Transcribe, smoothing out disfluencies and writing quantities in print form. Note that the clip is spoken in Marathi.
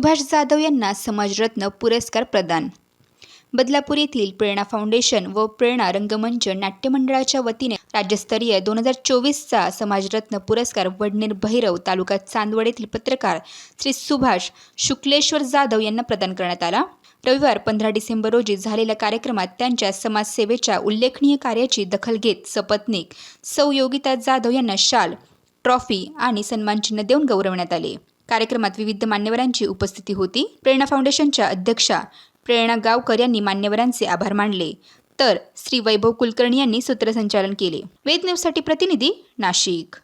सुभाष जाधव यांना समाजरत्न पुरस्कार प्रदान। बदलापूर येथील प्रेरणा फाउंडेशन व प्रेरणा रंगमंच नाट्य मंडळाच्या वतीने राज्यस्तरीय 2024चा समाजरत्न पुरस्कार वडनेर भैरव तालुका चांदवड येथील पत्रकार श्री सुभाष शुक्लेश्वर जाधव यांना प्रदान करण्यात आला। रविवार 15 डिसेंबर रोजी झालेल्या कार्यक्रमात त्यांच्या समाजसेवेच्या उल्लेखनीय कार्याची दखल घेत सपत्नीक सौ योगिता जाधव यांना शाल, ट्रॉफी आणि सन्मानचिन्ह देऊन गौरवण्यात आले। कार्यक्रमात विविध मान्यवरांची उपस्थिती होती। प्रेरणा फाउंडेशनच्या अध्यक्षा प्रेरणा गावकर यांनी मान्यवरांचे आभार मानले, तर श्री वैभव कुलकर्णी यांनी सूत्रसंचालन केले। वेद न्यूजसाठी प्रतिनिधी नाशिक।